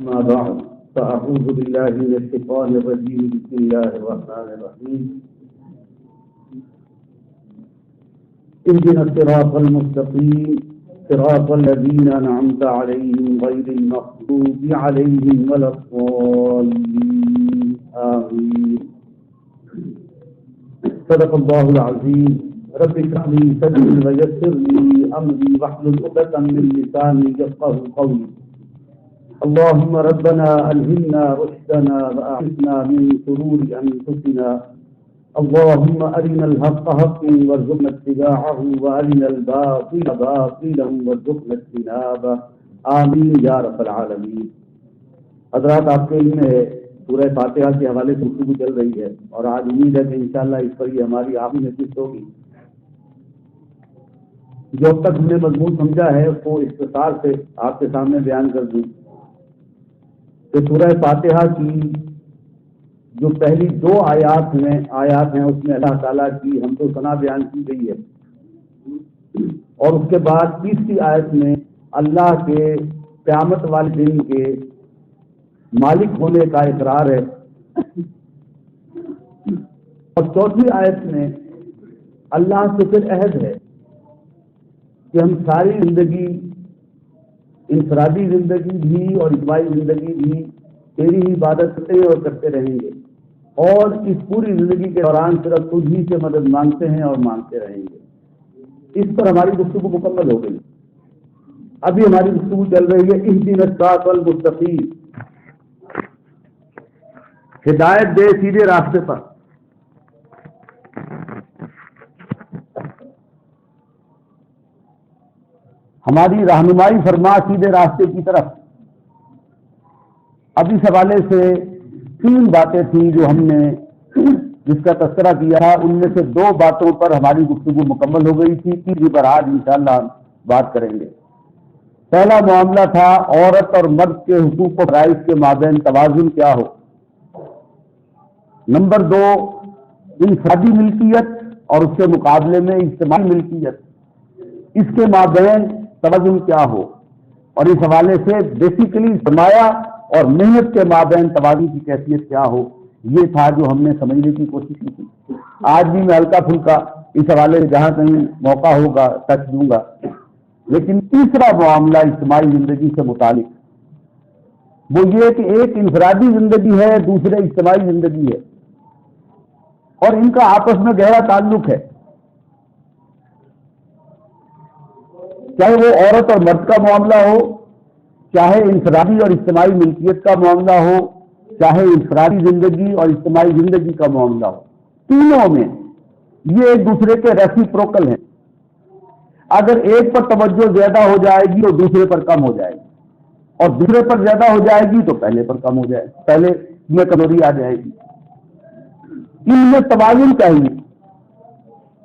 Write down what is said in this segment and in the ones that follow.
ما بعد فأعوذ بالله من الشيطان الرجيم بسم الله الرحمن الرحيم اهدنا الصراط المستقيم صراط الذين أنعمت عليهم غير المغضوب عليهم ولا الضالين آمين صدق الله العظيم رب اشرح لي صدري ويسر لي أمري واحلل عقدة من لساني يفقهوا قولي اللهم ربنا ألهمنا رشدنا وأعذنا من شرور أنفسنا اللهم أرنا الحق حقا وارزقنا اتباعه وأرنا الباطل باطلا وارزقنا اجتنابه آمین یا رب العالمین۔ حضرات، آپ کے علم ہے سورہ فاتحہ کے حوالے سے گفتگو چل رہی ہے اور آج امید ہے کہ انشاءاللہ اس پر یہ ہماری آخری نشست ہوگی۔ جو اب تک ہم نے مضمون سمجھا ہے اس کو اختصار سے آپ کے سامنے بیان کر دوں کہ سورہ فاتحہ کی جو پہلی دو آیات ہیں اس میں اللہ تعالیٰ کی حمد و ثنا بیان کی گئی ہے، اور اس کے بعد تیسری آیت میں اللہ کے قیامت والے دن کے مالک ہونے کا اقرار ہے، اور چوتھی آیت میں اللہ سے پھر عہد ہے کہ ہم ساری زندگی، انفرادی زندگی بھی اور اجتماعی زندگی بھی تیری ہی عبادت کرتے اور کرتے رہیں گے، اور اس پوری زندگی کے دوران صرف تجھ ہی سے مدد مانگتے ہیں اور مانگتے رہیں گے۔ اس پر ہماری گفتگو مکمل ہو گئی۔ ابھی ہماری گفتگو چل رہی ہے اہدنا الصراط المستقیم، ہدایت دے سیدھے راستے پر۔ ہماری رہنمائی فرما سیدھے راستے کی طرف۔ اب اس حوالے سے تین باتیں تھیں جو ہم نے جس کا تذکرہ کیا ہے، ان میں سے دو باتوں پر ہماری گفتگو مکمل ہو گئی تھی، تیسری پر آج انشاءاللہ بات کریں گے۔ پہلا معاملہ تھا عورت اور مرد کے حقوق و فرائض کے مابین توازن کیا ہو۔ نمبر دو، انفرادی ملکیت اور اس کے مقابلے میں اجتماعی ملکیت، اس کے مابین توازن کیا ہو، اور اس حوالے سے بیسیکلی سرمایہ اور محنت کے مابین توازن کی کیفیت کیا ہو، یہ تھا جو ہم نے سمجھنے کی کوشش کی تھی۔ آج بھی میں ہلکا پھلکا اس حوالے سے جہاں کہیں موقع ہوگا ٹچ دوں گا۔ لیکن تیسرا معاملہ اجتماعی زندگی سے متعلق، وہ یہ کہ ایک انفرادی زندگی ہے، دوسرے اجتماعی زندگی ہے، اور ان کا آپس میں گہرا تعلق ہے۔ چاہے وہ عورت اور مرد کا معاملہ ہو، چاہے انفرادی اور اجتماعی ملکیت کا معاملہ ہو، چاہے انفرادی زندگی اور اجتماعی زندگی کا معاملہ ہو، تینوں میں یہ ایک دوسرے کے ریسیپروکل ہیں۔ اگر ایک پر توجہ زیادہ ہو جائے گی تو دوسرے پر کم ہو جائے گی، اور دوسرے پر زیادہ ہو جائے گی تو پہلے پر کم ہو جائے گی، پہلے میں کمزوری آ جائے گی۔ ان میں توازن چاہیے۔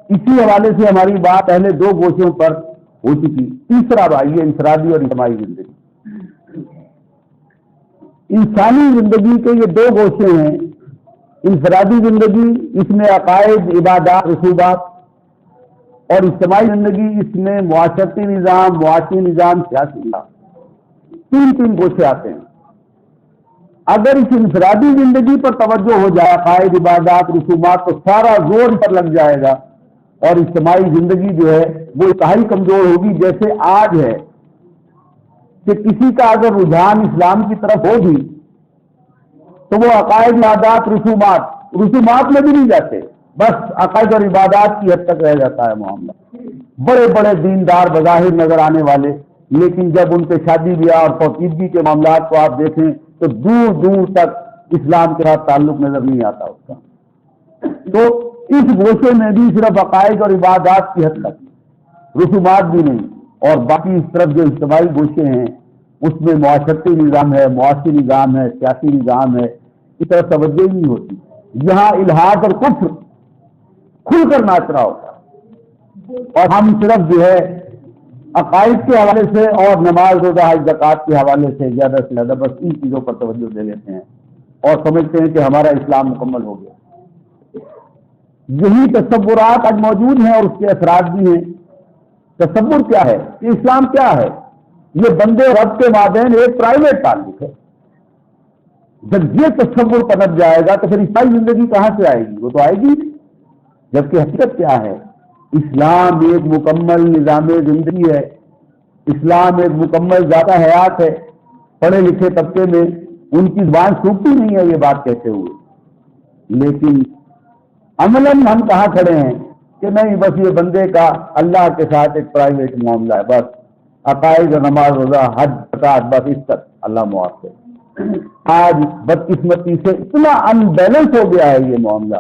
اسی حوالے سے ہماری بات پہلے دو گوشوں پر ہو چکی۔ تیسرا بھائی انفرادی اور اجتماعی زندگی۔ انسانی زندگی کے یہ دو گوشے ہیں۔ انفرادی زندگی، اس میں عقائد، عبادات، رسومات، اور اجتماعی زندگی، اس میں معاشرتی نظام، معاشی نظام، سیاسی نظام، تین گوشے آتے ہیں۔ اگر اس انفرادی زندگی پر توجہ ہو جائے، عقائد، عبادات، رسومات، تو سارا زور پر لگ جائے گا، اور اجتماعی زندگی جو ہے وہ انتہائی کمزور ہوگی۔ جیسے آج ہے کہ کسی کا اگر رجحان اسلام کی طرف ہوگی تو وہ عقائد، عبادات، رسومات میں بھی نہیں جاتے، بس عقائد اور عبادات کی حد تک رہ جاتا ہے معاملہ۔ بڑے بڑے دیندار بظاہر نظر آنے والے، لیکن جب ان کے شادی بیاہ اور پوشیدگی کے معاملات کو آپ دیکھیں تو دور دور تک اسلام کے ساتھ تعلق نظر نہیں آتا اس کا۔ تو اس گوشے میں بھی صرف عقائد اور عبادات کی حد تک، رسومات بھی نہیں، اور باقی اس طرف جو اجتماعی گوشے ہیں اس میں معاشرتی نظام ہے، معاشی نظام ہے، سیاسی نظام ہے، اس طرف توجہ ہی نہیں ہوتی۔ یہاں الحاد اور کفر کھل کر ناچ رہا ہوتا، اور ہم صرف جو ہے عقائد کے حوالے سے اور نماز، روزہ، حج، زکوٰۃ کے حوالے سے زیادہ سے زیادہ بس ان چیزوں پر توجہ دے لیتے ہیں اور سمجھتے ہیں کہ ہمارا اسلام مکمل ہو گیا۔ یہی تصورات آج موجود ہیں اور اس کے اثرات بھی ہیں۔ تصور کیا ہے کہ اسلام کیا ہے؟ یہ بندے اور رب کے مابین ایک پرائیویٹ تعلق ہے، جب یہ تصور پنپ جائے گا تو پھر اجتماعی زندگی کہاں سے آئے گی؟ وہ تو آئے گی نہیں۔ جبکہ حقیقت کیا ہے؟ اسلام ایک مکمل نظام زندگی ہے، اسلام ایک مکمل ذاتہ حیات ہے۔ پڑھے لکھے طبقے میں ان کی زبان سوکھتی نہیں ہے یہ بات کہتے ہوئے، لیکن عملاً ہم کہاں کھڑے ہیں کہ نہیں، بس یہ بندے کا اللہ کے ساتھ ایک پرائیویٹ معاملہ ہے، بس عقائد و نماز روزہ حج زکات بس اس تک، اللہ معاف کرے۔ آج بدقسمتی سے اتنا ان بیلنس ہو گیا ہے یہ معاملہ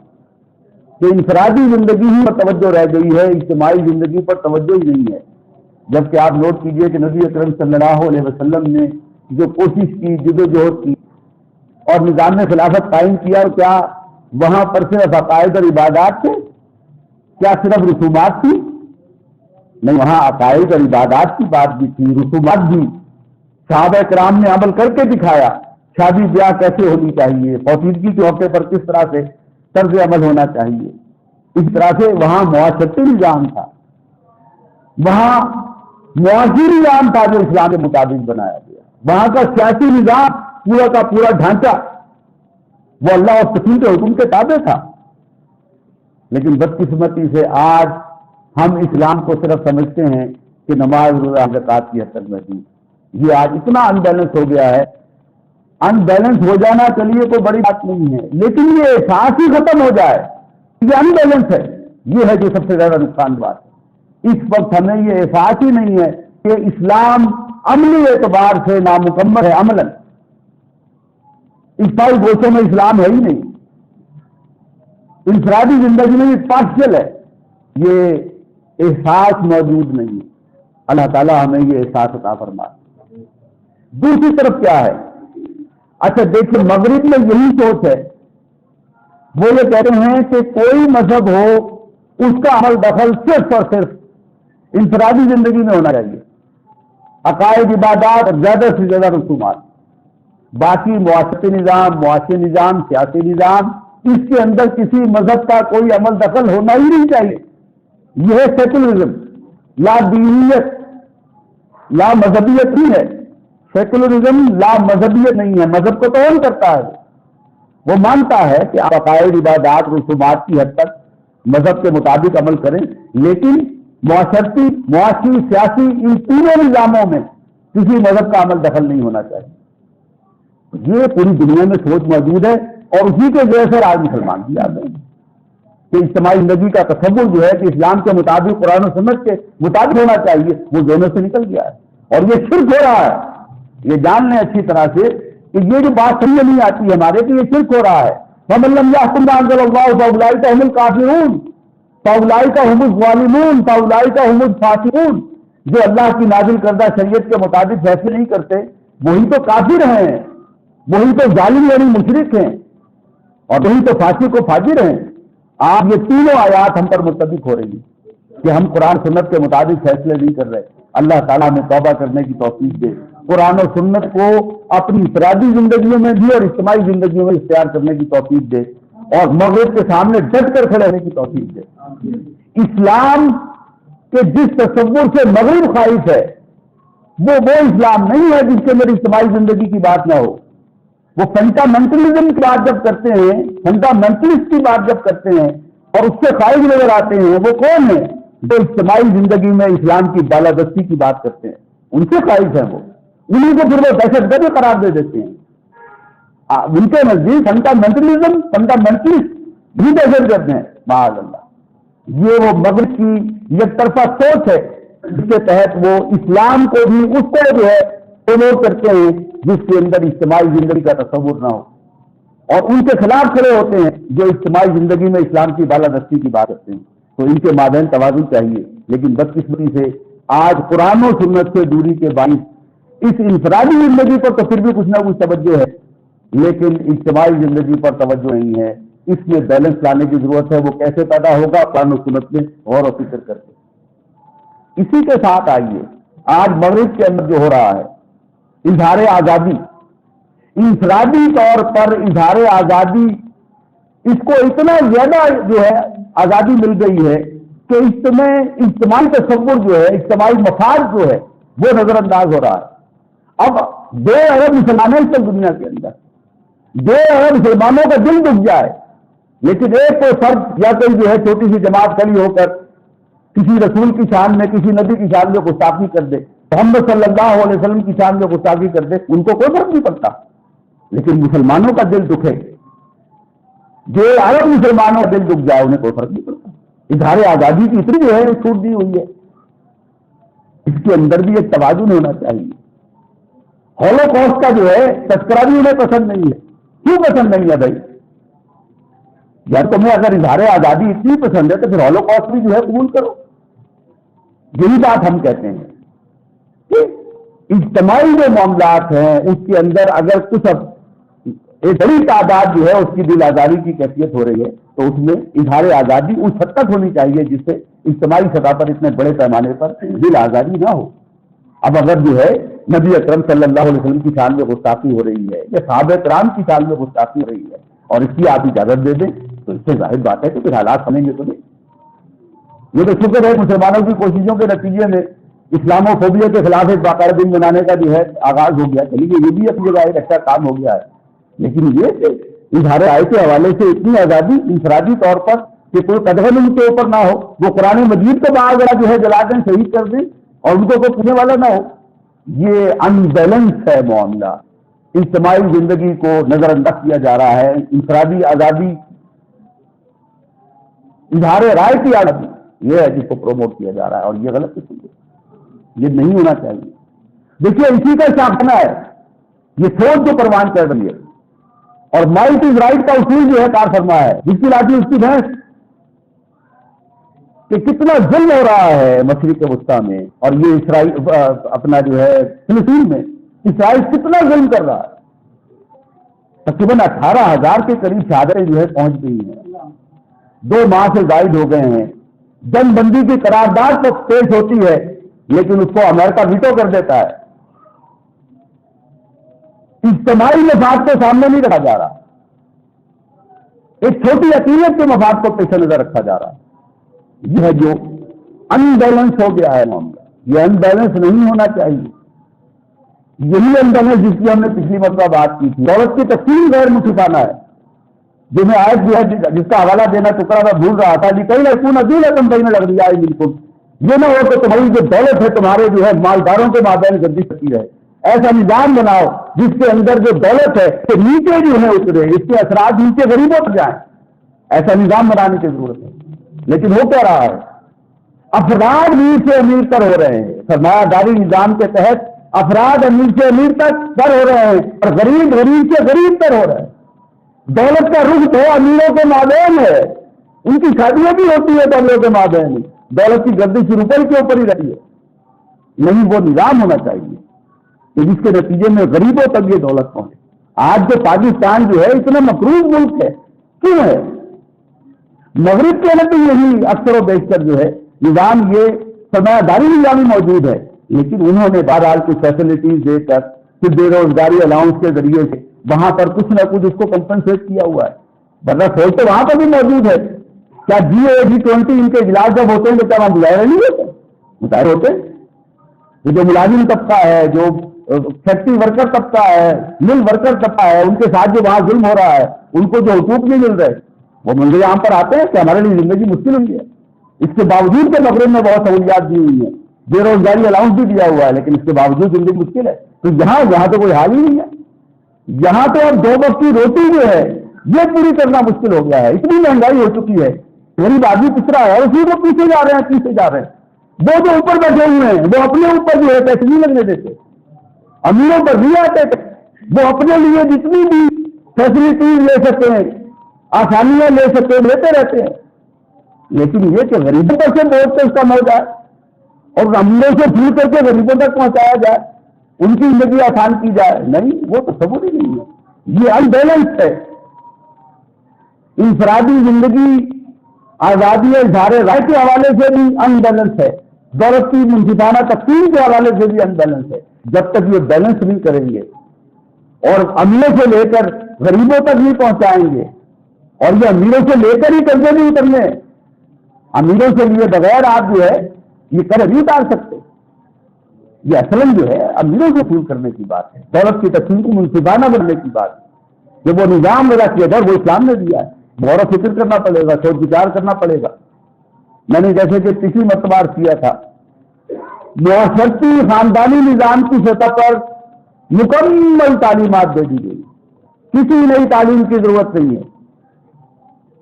کہ انفرادی زندگی ہی پر توجہ رہ گئی ہے، اجتماعی زندگی پر توجہ ہی نہیں ہے۔ جبکہ آپ نوٹ کیجئے کہ نبی اکرم صلی اللہ علیہ وسلم نے جو کوشش کی، جدوجہد کی اور نظام خلافت قائم کیا، اور کیا وہاں پر صرف عقائد اور عبادات تھے؟ کیا صرف رسومات تھی؟ نہیں، وہاں عقائد اور عبادات کی بات بھی تھی، رسومات بھی۔ صحابہ کرام نے عمل کر کے دکھایا، شادی بیاہ کیسے ہونی چاہیے، پوشیدگی کے موقع پر کس طرح سے طرز عمل ہونا چاہیے۔ اس طرح سے وہاں معاشرتی نظام تھا، وہاں معاشی نظام تھا جو اسلام کے مطابق بنایا گیا۔ وہاں کا سیاسی نظام پورا کا پورا ڈھانچہ وہ اللہ اور رسول کے حکم کے تابع تھا۔ لیکن بدقسمتی سے آج ہم اسلام کو صرف سمجھتے ہیں کہ نماز روزہ زکات کی حد تک محدود۔ یہ آج اتنا ان بیلنس ہو گیا ہے۔ ان بیلنس ہو جانا چلیے کوئی بڑی بات نہیں ہے، لیکن یہ احساس ہی ختم ہو جائے یہ ان بیلنس ہے، یہ ہے جو سب سے زیادہ نقصان بات ہے۔ اس وقت ہمیں یہ احساس ہی نہیں ہے کہ اسلام عملی اعتبار سے نامکمل ہے، عملاً اجتماعی گوشوں میں اسلام ہے ہی نہیں، انفرادی زندگی میں یہ پارشل ہے، یہ احساس موجود نہیں۔ اللہ تعالیٰ ہمیں یہ احساس عطا فرمائے۔ دوسری طرف کیا ہے؟ اچھا دیکھیں، مغرب میں یہی سوچ ہے، وہ یہ کہتے ہیں کہ کوئی مذہب ہو اس کا عمل دخل صرف اور صرف انفرادی زندگی میں ہونا چاہیے، عقائد عبادات اور زیادہ سے زیادہ رسومات، باقی معاشرتی نظام، معاشی نظام، سیاسی نظام، اس کے اندر کسی مذہب کا کوئی عمل دخل ہونا ہی نہیں چاہیے۔ یہ ہے سیکولرزم، لا دینیت، لا مذہبیت نہیں ہے۔ سیکولرزم لا مذہبیت نہیں ہے، مذہب کو کون کرتا ہے؟ وہ مانتا ہے کہ آپ عقائد عبادات رسومات کی حد تک مذہب کے مطابق عمل کریں، لیکن معاشرتی، معاشی، سیاسی، ان تینوں نظاموں میں کسی مذہب کا عمل دخل نہیں ہونا چاہیے۔ یہ پوری دنیا میں سوچ موجود ہے، اور اسی کے ذریعے سے آج مسلمان بھی آ گئے کہ اجتماعی زندگی کا تصور جو ہے کہ اسلام کے مطابق، قرآن و سنت کے مطابق ہونا چاہیے، وہ ذہنوں سے نکل گیا ہے، اور یہ شرک ہو رہا ہے۔ یہ جان لیں اچھی طرح سے کہ یہ جو بات سمجھ نہیں آتی ہمارے کہ یہ شرک ہو رہا ہے۔ وَمَن لَّمْ يَحْكُم بِمَا أَنزَلَ اللَّهُ فَأُولَٰئِكَ هُمُ الْكَافِرُونَ فَأُولَٰئِكَ هُمُ الظَّالِمُونَ فَأُولَٰئِكَ هُمُ الْفَاسِقُونَ۔ جو اللہ کی نازل کردہ شریعت کے مطابق فیصلے نہیں کرتے وہی تو کافر ہیں، وہی تو ظالم یعنی مشرک ہیں، اور وہی تو فاسق و فاجر ہیں۔ آپ یہ تینوں آیات ہم پر متفق ہو رہی ہیں کہ ہم قرآن سنت کے مطابق فیصلے نہیں کر رہے۔ اللہ تعالیٰ ہمیں توبہ کرنے کی توفیق دے، قرآن و سنت کو اپنی انفرادی زندگیوں میں بھی اور اجتماعی زندگیوں میں اختیار کرنے کی توفیق دے، اور مغرب کے سامنے ڈٹ کر کھڑے ہونے کی توفیق دے۔ اسلام کے جس تصور سے مغرب خائف ہے وہ اسلام نہیں ہے جس کے اندر اجتماعی زندگی کی بات نہ ہو۔ وہ فنڈامنٹلزم کی بات جب کرتے ہیں، فنڈامنٹلسٹ کی بات جب کرتے ہیں اور اس سے خارج نظر آتے ہیں، وہ کون ہیں؟ جو اجتماعی زندگی میں اسلام کی بالادستی کی بات کرتے ہیں، ان سے خارج ہیں وہ، انہیں کو پھر وہ دہشت گرد قرار دے دیتے ہیں۔ ان کے نزدیک فنڈامنٹلزم، فنڈامنٹلسٹ بھی دہشت گرد ہیں، معاذ اللہ۔ یہ وہ مغرب کی یک طرفہ سوچ ہے جس کے تحت وہ اسلام کو بھی اس طرح جو ہے پروموٹ کرتے ہیں جس کے اندر اجتماعی زندگی کا تصور نہ ہو، اور ان کے خلاف کھڑے ہوتے ہیں جو اجتماعی زندگی میں اسلام کی بالادستی کی بات کرتے ہیں۔ تو ان کے مابین توازن چاہیے، لیکن بدقسمتی سے آج قرآن و سنت سے دوری کے باعث اس انفرادی زندگی پر تو پھر بھی کچھ نہ کچھ توجہ ہے، لیکن اجتماعی زندگی پر توجہ نہیں ہے۔ اس میں بیلنس لانے کی ضرورت ہے۔ وہ کیسے پیدا ہوگا؟ قرآن و سنت میں غور و فکر کر کے۔ اسی کے ساتھ آئیے، آج مغرب کے اندر جو ہو رہا ہے اظہار آزادی، انفرادی طور پر اظہار آزادی، اس کو اتنا زیادہ جو ہے آزادی مل گئی ہے کہ اس میں اجتماعی تصور جو ہے، اجتماعی مفاد جو ہے وہ نظر انداز ہو رہا ہے۔ اب 2 ارب مسلمان ہیں اس دنیا کے اندر، جو اگر مسلمانوں کا دل دکھ جائے لیکن ایک کو فرد یا کوئی جو ہے چھوٹی سی جماعت کھڑی ہو کر کسی رسول کی شان میں کسی نبی کی شان میں گستاخی کر دے، محمد صلی اللہ علیہ وسلم کی شان میں گستاخی کر دے، ان کو کوئی فرق نہیں پڑتا. لیکن مسلمانوں کا دل دکھے، جو عرب مسلمانوں کا دل دکھ جائے، انہیں کوئی فرق نہیں پڑتا. اظہار آزادی کی اتنی جو ہے چھوٹ دی ہوئی ہے، اس کے اندر بھی ایک توازن ہونا چاہیے. ہولوکاسٹ کا جو ہے تذکرہ بھی انہیں پسند نہیں ہے. کیوں پسند نہیں ہے بھائی؟ یار تمہیں اگر اظہار آزادی اتنی پسند ہے تو پھر ہولوکاسٹ بھی جو ہے قبول کرو. یہی بات ہم کہتے ہیں کہ اجتماعی جو معاملات ہیں اس کے اندر اگر کچھ ایک بڑی تعداد جو ہے اس کی دل آزاری کی کیفیت ہو رہی ہے تو اس میں اظہار آزادی اس حد تک ہونی چاہیے جس سے اجتماعی سطح پر اتنے بڑے پیمانے پر دل آزاری نہ ہو. اب اگر جو ہے نبی اکرم صلی اللہ علیہ وسلم کی شان میں گستاخی ہو رہی ہے یا صحابہ کرام کی شان میں گستاخی ہو رہی ہے اور اس کی آپ اجازت دے دیں تو اس سے ظاہر بات ہے کہ پھر حالات سمجھیں گے تو نہیں. یہ تو شکر ہے مسلمانوں کی کوششوں کے نتیجے میں اسلام و فوبیا کے خلاف ایک باقاعدہ دن بنانے کا جو ہے آغاز ہو گیا. چلیے یہ بھی اپنی جگہ ایک اچھا کام ہو گیا ہے. لیکن یہ کہ اظہار رائے کے حوالے سے اتنی آزادی انفرادی طور پر کہ کوئی قدغن ان کے اوپر نہ ہو، وہ قرآن مجید کو باغ جو ہے جلا دیں، شہید کر دیں اور ان کو کوئی پوچھنے والا نہ ہو، یہ ان بیلنس ہے معاملہ. اجتماعی زندگی کو نظر انداز کیا جا رہا ہے. انفرادی آزادی، اظہار رائے کی آزادی یہ ہے جس کو پروموٹ کیا جا رہا ہے اور یہ غلط ہے. یہ نہیں ہونا چاہیے. دیکھیے اسی کا شاخنا ہے یہ سوچ جو پروان کر رہی ہے اور مائٹ از رائٹ کا اصول جو ہے کار فرما ہے، جس کی لاٹھی اس کی بھینس، کہ کتنا ظلم ہو رہا ہے مشرق وسطیٰ میں اور یہ اسرائیل اپنا جو ہے فلسطین میں اسرائیل کتنا ظلم کر رہا ہے. تقریباً 18,000 کے قریب شہادتیں جو ہے پہنچ گئی ہیں، 2 ماہ سے زائد ہو گئے ہیں. جنگ بندی کی قرارداد تک پیش ہوتی ہے لیکن اس کو امریکہ ویٹو کر دیتا ہے. اجتماعی مفاد کو سامنے نہیں رکھا جا رہا، ایک چھوٹی اقلیت کے مفاد کو پیش نظر رکھا جا رہا. یہ ہے جو ان بیلنس ہو گیا ہے معاملہ. یہ ان بیلنس نہیں ہونا چاہیے. یہی ان بیلنس جس کی ہم نے پچھلی مرتبہ بات کی تھی. دولت کی تقسیم غیر منصفانہ ہے. جو میں آیت جو ہے جس کا حوالہ دینا ٹکڑا میں بھول رہا تھا، کئی لڑکوں نظیر کمپنی میں لگ رہی ہے بالکل. یہ نہ ہو کہ تمہاری جو دولت ہے تمہارے جو ہے مالداروں کے مابین گردی سکتی رہے. ایسا نظام بناؤ جس کے اندر جو دولت ہے تو نیچے جو ہے اترے، اس کے اثرات نیچے غریبوں پر جائیں. ایسا نظام بنانے کی ضرورت ہے. لیکن ہو کیا رہا ہے؟ افراد امیر سے امیر تر ہو رہے ہیں. سرمایہ داری نظام کے تحت افراد امیر سے امیر تک تر ہو رہے ہیں اور غریب غریب سے غریب تر ہو رہے ہیں. دولت کا رخ تو امیروں کے مابین ہے، ان کی شادیاں بھی ہوتی ہے دولتوں کے مابین. دولت کی گردش روپے کے اوپر ہی رہی ہے. نہیں، وہ نظام ہونا چاہیے کہ جس کے نتیجے میں غریبوں تک یہ دولت پہنچے. آج جو پاکستان جو ہے اتنا مقروض ملک ہے، کیوں ہے؟ مغرب کے اندر بھی یہی اکثر و بیشتر جو ہے نظام، یہ سرمایہ داری نظام موجود ہے، لیکن انہوں نے بہرحال کچھ فیسلٹیز دے کر پھر بے روزگاری الاؤنس کے ذریعے سے وہاں پر کچھ نہ کچھ اس کو کمپنسیٹ کیا ہوا ہے. ورنہ سوچ تو وہاں پر بھی موجود ہے. کیا G20 ان کے اجلاس جب ہوتے ہیں تو کیا وہاں مظاہرے نہیں ہوتے؟ مظاہرے ہوتے. جو ملازم طبقہ ہے، جو فیکٹری ورکر طبقہ ہے، مل ورکر طبقہ ہے، ان کے ساتھ جو وہاں ظلم ہو رہا ہے، ان کو جو حقوق نہیں مل رہے، وہ منظر عام پر آتے ہیں کہ ہمارے لیے زندگی مشکل ہوئی ہے. اس کے باوجود کہ مغرب میں بہت سہولیات دی ہوئی ہیں، بے روزگاری الاؤنس بھی دیا ہوا ہے، لیکن اس کے باوجود زندگی مشکل ہے. تو یہاں تو کوئی حال ہی نہیں ہے. یہاں تو اب 2 وقت کی روٹی جو ہے یہ پوری کرنا مشکل ہو گیا ہے. اتنی مہنگائی ہو چکی ہے، غریب آدمی پچھڑا ہے، اسی کو پیچھے جا رہے ہیں. وہ جو اوپر بیٹھے ہوئے ہیں وہ اپنے اوپر جو ہے ٹیکس نہیں لگنے دیتے، امیروں پر نہیں آتے. وہ اپنے لیے جتنی بھی فیسلٹیز لے سکتے ہیں، آسانیاں لے سکتے ہیں، لیتے رہتے ہیں. لیکن یہ کہ غریبوں پر سے بوجھ پیش کم ہو جائے اور امیروں سے پھول کر کے غریبوں تک پہنچایا جائے، ان کی زندگی آسان کی جائے، نہیں، وہ تصور ہی نہیں ہے. یہ ان بیلنس ہے. انفرادی زندگی، آزادی اظہار رائے کے حوالے سے بھی ان بیلنس ہے، دولت کی منصفانہ تقسیم کے حوالے سے بھی ان بیلنس ہے. جب تک یہ بیلنس نہیں کریں گے اور امیروں سے لے کر غریبوں تک نہیں پہنچائیں گے، اور یہ امیروں سے لے کر ہی قرضے نہیں اترنے، امیروں سے لیے بغیر آپ جو ہے یہ قرض نہیں اتار سکتے. یہ اصلاً جو ہے امیروں سے پھول کرنے کی بات ہے، دولت کی تقسیم کو منصفانہ بننے کی بات ہے. کہ وہ نظام میرا کیا تھا وہ اسلام نے دیا ہے، غور و فکر کرنا پڑے گا، سوچ وچار کرنا پڑے گا۔ میں نے جیسے کہ پچھلی مرتبہ عرض کیا تھا، معاشرتی خاندانی نظام کی سطح پر مکمل تعلیمات دے دی گئی، کسی نئی تعلیم کی ضرورت نہیں ہے،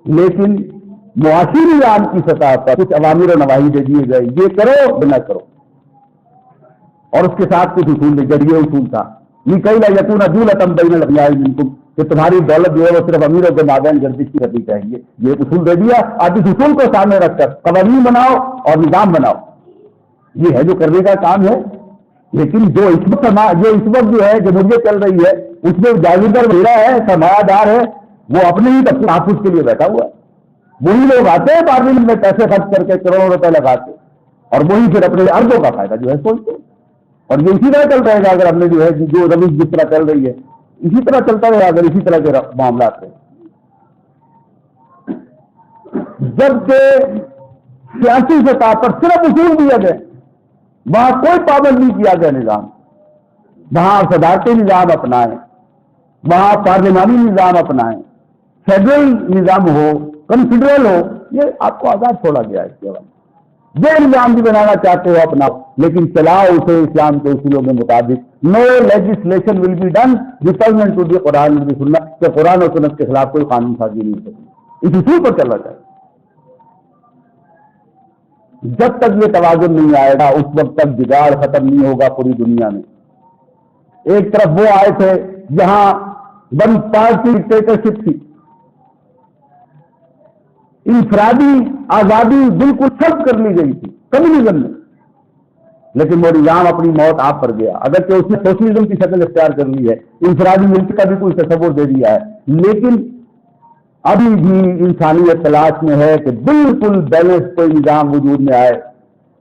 لیکن معاشی نظام کی سطح پر کچھ اوامر و نواہی دے دیے گئے، یہ کرو نہ کرو، اور اس کے ساتھ کچھ اصول دے دیے۔ یہ اصول تھا لِكَيْ لَا يَكُونَ دُولَةً بَيْنَ الْأَغْنِيَاءِ مِنكُمْ، کہ تمہاری دولت جو ہے وہ صرف امیروں کے مابین گردش کی کرنی چاہیے، یہ اصول دے دیا۔ آج اس اصول کو سامنے رکھ کر قوانین بناؤ اور نظام بناؤ، یہ ہے جو کرنے کا کام ہے۔ لیکن جو اس وقت جو ہے جمہوریت چل رہی ہے، اس میں جاگیردار میرا ہے، سرمایہ دار ہے، وہ اپنے ہی تحفظ کے لیے بیٹھا ہوا ہے۔ وہی لوگ آتے ہیں پارلیمنٹ میں پیسے خرچ کر کے کروڑوں روپے لگاتے، اور وہی پھر اپنے اربوں کا فائدہ جو ہے سوچتے ہیں، اور یہ اسی طرح چل رہے گا اگر ہم نے جو ہے جو روش جس طرح چل رہی ہے اسی طرح چلتا رہے اگر اسی طرح کے معاملات ہیں۔ جبکہ سیاسی سطح پر صرف اصول دیا گئے، وہاں کوئی پابند نہیں کیا گیا نظام، وہاں صدارتی نظام اپنائیں، وہاں پارلیمانی نظام اپنائیں، فیڈرل نظام ہو، کنفیڈرل ہو، یہ آپ کو آزاد چھوڑا گیا ہے۔ اس کے بعد یہ نظام بھی بنانا چاہتے ہو اپنا، لیکن چلاؤ اسے اسلام کے اصولوں کے مطابق۔ No legislation will be done repugnant to the Quran و سنت، کہ قرآن و سنت کے خلاف کوئی قانون سازی نہیں ہو سکتی، اس اصول پر چلنا چاہیے۔ جب تک یہ توازن نہیں آئے گا اس وقت تک بگاڑ ختم نہیں ہوگا پوری دنیا میں۔ ایک طرف وہ آئے تھے جہاں ون پارٹی ڈکٹیٹرشپ تھی، انفرادی آزادی بالکل سلب کر لی گئی تھی کمیونزم میں، لیکن وہ نظام اپنی موت آپ پر گیا، اگرچہ اس نے سوشلزم کی شکل اختیار کر لی ہے، انفرادی ملک کا بھی کوئی تصور دے دیا ہے، لیکن ابھی بھی انسانیت تلاش میں ہے کہ بالکل بیلنس کوئی نظام وجود میں آئے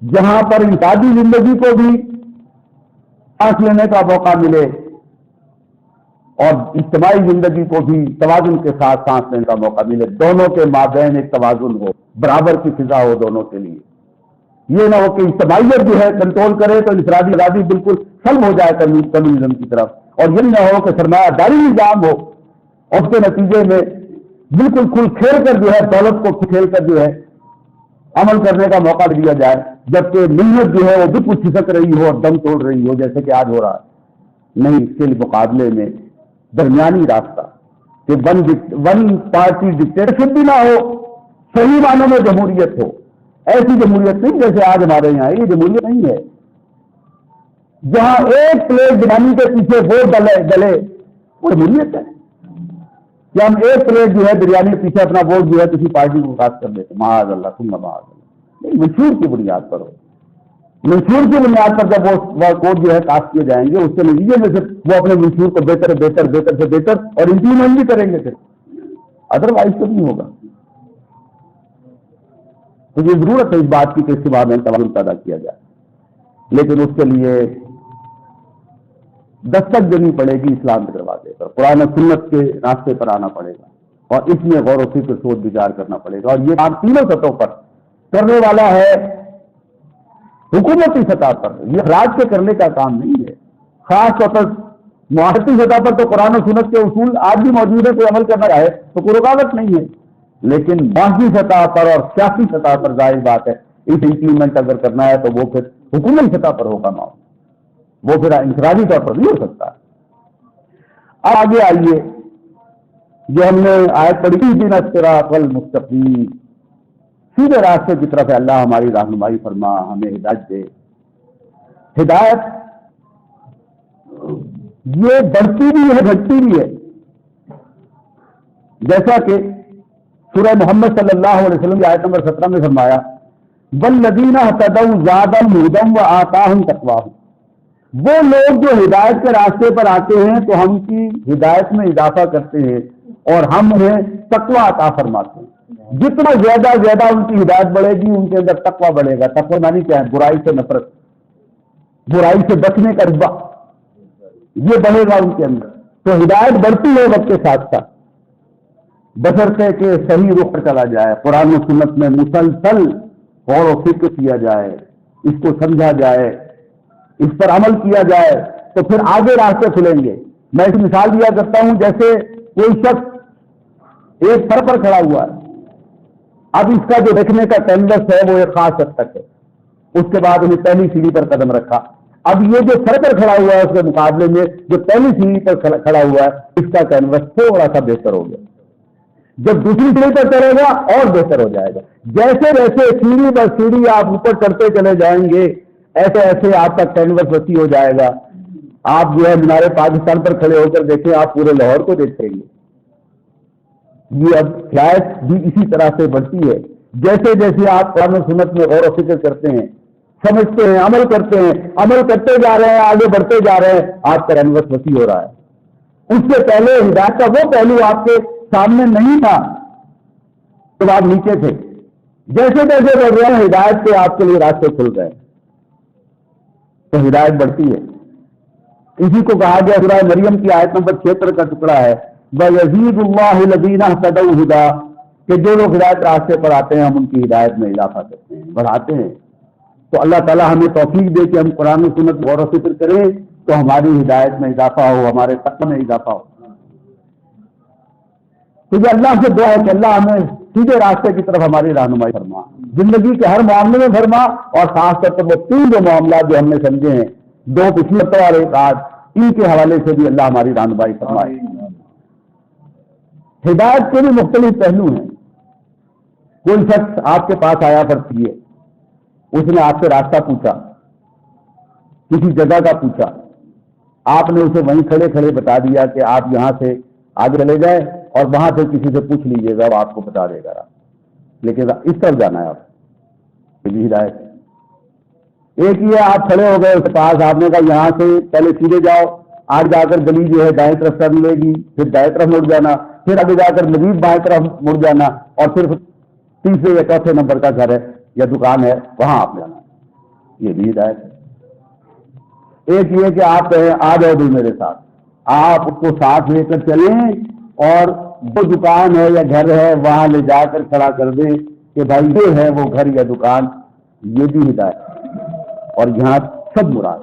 جہاں پر انفرادی زندگی کو بھی سانس لینے کا موقع ملے اور اجتماعی زندگی کو بھی توازن کے ساتھ سانس لینے کا موقع ملے، دونوں کے مابین ایک توازن ہو، برابر کی فضا ہو دونوں کے لیے۔ یہ نہ ہو کہ اجتماعیت جو ہے کنٹرول کرے تو انفرادی آزادی بالکل سلب ہو جائے کمیونزم کی طرف، اور یہ نہ ہو کہ سرمایہ داری نظام ہو اور اس کے نتیجے میں بالکل کھل کھیل کر جو ہے دولت کو کھیل کر جو ہے عمل کرنے کا موقع دیا جائے، جبکہ ملت جو ہے وہ بالکل کھسک رہی ہو اور دم توڑ رہی ہو جیسے کہ آج ہو رہا ہے۔ نہیں، اس کے مقابلے میں درمیانی راستہ کہ ون پارٹی ڈکٹیٹرشپ بھی نہ ہو، صحیح معنوں میں جمہوریت ہو، ایسی جمہوریت نہیں جیسے آج ہمارے یہاں ہے، یہ جمہوریت نہیں ہے جہاں ایک پلیٹ بریانی کے پیچھے ووٹ ڈلے، وہ جمہوریت ہے کہ ہم ایک پلیٹ جو ہے بریانی کے پیچھے اپنا ووٹ جو ہے کسی پارٹی کو خاص کر دیتے، معاذ اللہ ثم معاذ اللہ۔ نہیں، منشور کی بنیاد پر ہو، منشور کی بنیاد پر جب وہ ووٹ جو ہے کاسٹ کیے جائیں گے، اس کے نتیجے میں سے وہ اپنے منشور کو بہتر سے بہتر اور امپلیمنٹ بھی کریں گے، پھر ادروائز تو نہیں ہوگا۔ تو یہ ضرورت ہے اس بات کی کہ اس کے بعد میں توازن پیدا کیا جائے، لیکن اس کے لیے دستک دینی پڑے گی اسلام کے دروازے پر، قرآن و سنت کے راستے پر آنا پڑے گا، اور اس میں غور و فکر سوچ وچار کرنا پڑے گا، اور یہ کام تینوں سطحوں پر کرنے والا ہے۔ حکومتی سطح پر یہ افراد کے کرنے کا کام نہیں ہے، خاص طور پر معاشرتی سطح پر تو قرآن و سنت کے اصول آج بھی موجود ہے، کوئی عمل کرنا چاہے تو کوئی رکاوٹ نہیں ہے، لیکن معاشی سطح پر اور سیاسی سطح پر ظاہر بات ہے اس امپلیمنٹ اگر کرنا ہے تو وہ پھر حکومتی سطح پر ہوگا معاملہ، وہ پھر انفرادی طور پر نہیں ہو سکتا۔ اب آگے آئیے، جو ہم نے آیت پڑھی تھی اهدنا الصراط المستقیم، سیدھے راستے کی طرف اللہ ہماری رہنمائی فرما، ہمیں ہدایت دے۔ ہدایت یہ بڑھتی بھی ہے گھٹتی بھی ہے، جیسا کہ سورہ محمد صلی اللہ علیہ وسلم کی آیت نمبر 17 میں فرمایا والذین اهتدوا زادهم هدى وآتاهم تقواهم، وہ لوگ جو ہدایت کے راستے پر آتے ہیں تو ہم کی ہدایت میں اضافہ کرتے ہیں اور ہم انہیں تقوی عطا فرماتے ہیں۔ جتنا زیادہ ان کی ہدایت بڑھے گی ان کے اندر تقوی بڑھے گا۔ تقوی معنی کیا ہے؟ برائی سے نفرت، برائی سے بچنے کا رغبہ، یہ بڑھے گا ان کے اندر۔ تو ہدایت بڑھتی ہے وقت کے ساتھ ساتھ، بشرطے کہ صحیح رخ پر چلا جائے، قرآن و سنت میں مسلسل غور و فکر کیا جائے، اس کو سمجھا جائے، اس پر عمل کیا جائے، تو پھر آگے راستے کھلیں گے۔ میں ایک مثال دیا کرتا ہوں، جیسے کوئی شخص ایک سر پر کھڑا ہوا ہے، اب اس کا جو دیکھنے کا کینوس ہے وہ ایک خاص حد تک ہے، اس کے بعد انہیں پہلی سیڑھی پر قدم رکھا، اب یہ جو سر پر کھڑا ہوا ہے اس کے مقابلے میں جو پہلی سیڑھی پر کھڑا ہوا ہے اس کا کینوس تھوڑا سا بہتر ہو گیا، جب دوسری سیڑھی پر چڑھے گا اور بہتر ہو جائے گا۔ جیسے جیسے سیڑھی پر سیڑھی آپ اوپر چڑھتے چلے جائیں گے ایسے ایسے آپ کا کینوس وسیع ہو جائے گا۔ آپ جو ہے مینار پاکستان پر کھڑے ہو کر دیکھیں، آپ پورے لاہور کو دیکھ سکیں گے۔ یہ اب ہدایت بھی اسی طرح سے بڑھتی ہے، جیسے جیسے آپ قرآن و سنت میں غور و فکر کرتے ہیں، سمجھتے ہیں، عمل کرتے ہیں، عمل کرتے جا رہے ہیں، آگے بڑھتے جا رہے ہیں، آپ کا کینوس وسیع ہو رہا ہے۔ اس سے پہلے ہدایت کا وہ پہلو آپ کے سامنے نہیں تھا جب آپ نیچے تھے، جیسے جیسے بڑھ رہے ہیں ہدایت کے آپ کے لیے راستے کھل گئے، تو ہدایت بڑھتی ہے۔ اسی کو کہا گیا سورہ مریم کی آیت نمبر 76 کا ٹکڑا ہے، وَيَزِيدُ اللَّهُ الَّذِينَ اهْتَدَوْا هُدًى، کہ جو لوگ ہدایت راستے پر آتے ہیں ہم ان کی ہدایت میں اضافہ کرتے ہیں، بڑھاتے ہیں۔ تو اللہ تعالیٰ ہمیں توفیق دے کہ ہم قرآن و سنت غور و فکر کریں تو ہماری ہدایت میں اضافہ ہو، ہمارے تقوی میں اضافہ ہو۔ کیونکہ اللہ سے دعا ہے کہ اللہ ہمیں سیدھے راستے کی طرف ہماری رہنمائی فرما، زندگی کے ہر معاملے میں فرما، اور خاص طور پر وہ تین جو معاملات جو ہم نے سمجھے ہیں، دو پچھلی ہفتہ اور ایک آج، ان کے حوالے سے بھی اللہ ہماری رہنمائی فرمائے۔ ہدایت کے بھی مختلف پہلو ہیں۔ کوئی شخص آپ کے پاس آیا فرض کیے، اس نے آپ سے راستہ پوچھا، کسی جگہ کا پوچھا، آپ نے اسے وہیں کھڑے کھڑے بتا دیا کہ آپ یہاں سے آگے چلے جائیں اور وہاں سے کسی سے پوچھ لیجیے گا، وہ آپ کو بتا دے گا، لیکن اس طرف جانا ہے آپ، یہ ہدایت ہے۔ ایک یہ آپ کھڑے ہو گئے اس کے پاس، آپ نے کہا یہاں سے پہلے سیدھے جاؤ، آج جا کر گلی جو ہے دائیں طرف سے ملے گی، پھر دائیں طرف مڑ جانا، پھر آگے جا کر مزید بائیں طرف مڑ جانا، اور پھر تیسرے یا چوتھے نمبر کا گھر ہے یا دکان ہے وہاں آپ جانا، یہ بھی ہدایت ہے۔ ایک یہ کہ آپ کہیں آ جاؤ بھی میرے ساتھ، آپ اس کو ساتھ لے کر چلیں اور جو دکان ہے یا گھر ہے وہاں لے جا کر کھڑا کر دیں کہ بھائی یہ ہے وہ گھر یا دکان، یہ بھی ہدایت ہے۔ اور یہاں سب مراد